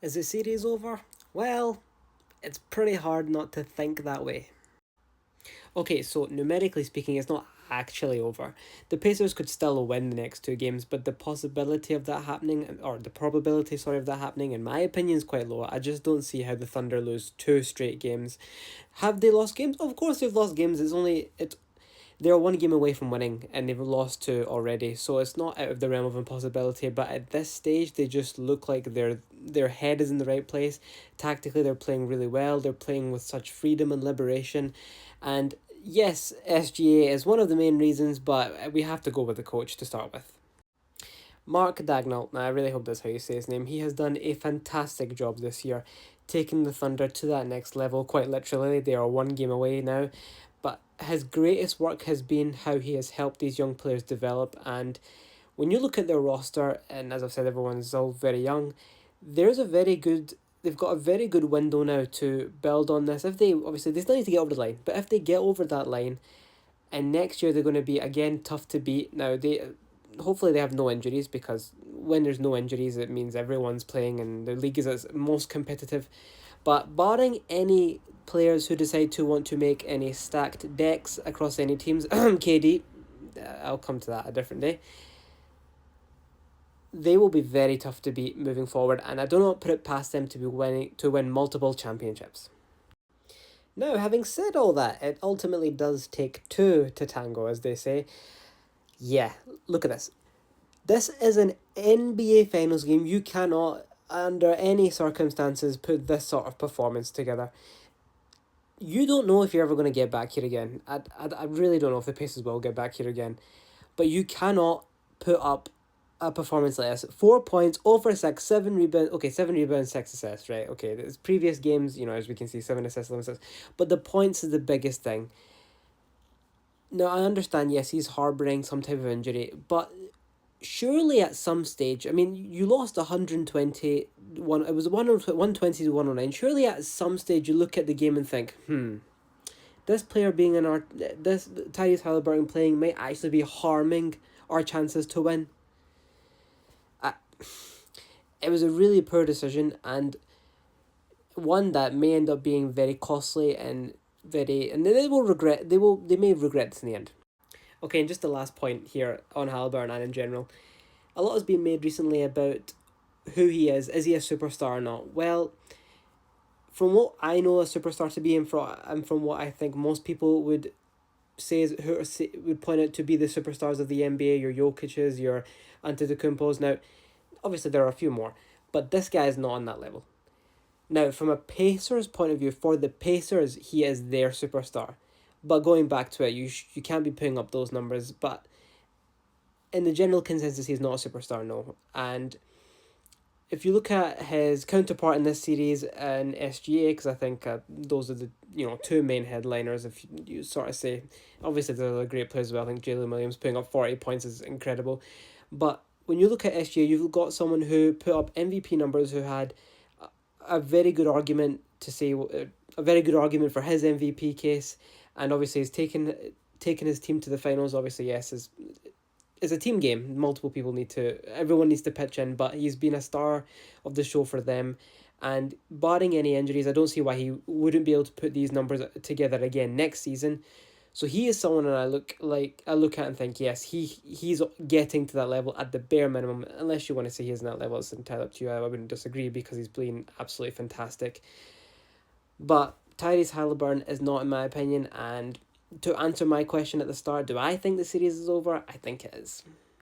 Is the series over? Well, it's pretty hard not to think that way. Okay, so numerically speaking, it's not actually over. The Pacers could still win the next two games, but the possibility of that happening, or the probability, sorry, of that happening, in my opinion, is quite low. I just don't see how the Thunder lose two straight games. Have they lost games? Of course they've lost games. They're one game away from winning, and they've lost two already, so it's not out of the realm of impossibility. But at this stage, they just look like their head is in the right place. Tactically, they're playing really well. They're playing with such freedom and liberation, and yes, SGA is one of the main reasons, but we have to go with the coach to start with. Mark Dagnall, now I really hope that's how you say his name. He has done a fantastic job this year, taking the Thunder to that next level. Quite literally, they are one game away now. But his greatest work has been how he has helped these young players develop. And when you look at their roster, and as I've said, everyone's all very young, there's a very good. They've got a very good window now to build on this. If they obviously they still need to get over the line, but if they get over that line, and next year they're going to be again tough to beat. Now they hopefully they have no injuries, because when there's no injuries it means everyone's playing and the league is at its most competitive. But barring any players who decide to want to make any stacked decks across any teams, KD, I'll come to that a different day. They will be very tough to beat moving forward, and I do not put it past them to win multiple championships. Now, having said all that, it ultimately does take two to tango, as they say. Yeah, look at this. This is an NBA Finals game. You cannot, under any circumstances, put this sort of performance together. You don't know if you're ever going to get back here again. I really don't know if the Pacers will get back here again. But you cannot put up a performance like this. 4 points, 0 for 6, 7 rebounds. Okay, 7 rebounds, 6 assists, right? Okay, there's previous games, as we can see, 7 assists, 11 assists. But the points is the biggest thing. Now, I understand, yes, he's harbouring some type of injury, but surely at some stage, I mean, you lost 121, it was 120 to 109. Surely at some stage you look at the game and think, this player being this Tyrese Halliburton playing might actually be harming our chances to win. It was a really poor decision, and one that may end up being very costly and they may regret this in the end. Okay, and just the last point here on Halliburton and in general, a lot has been made recently about who he is. Is he a superstar or not? Well, from what I know a superstar to be, and from what I think most people would would point out to be the superstars of the NBA, your Jokic's, your Antetokounmpos. Now, obviously there are a few more, but this guy is not on that level. Now, from a Pacers point of view, for the Pacers, he is their superstar. But going back to it, you can't be putting up those numbers. But in the general consensus, he's not a superstar, no. And if you look at his counterpart in this series in SGA, because I think those are the two main headliners. If you sort of say, obviously there are great players as well. I think Jalen Williams putting up 40 points is incredible, but when you look at SGA, you've got someone who put up MVP numbers, who had a very good argument to say a very good argument for his MVP case, and obviously he's taken his team to the finals. Obviously, yes, it's a team game. Everyone needs to pitch in, but he's been a star of the show for them. And barring any injuries, I don't see why he wouldn't be able to put these numbers together again next season. So he is someone that I look at and think, yes, he's getting to that level at the bare minimum. Unless you want to say he's in that level, it's entirely up to you. I wouldn't disagree, because he's playing absolutely fantastic. But Tyrese Halliburton is not, in my opinion. And to answer my question at the start, do I think the series is over? I think it is.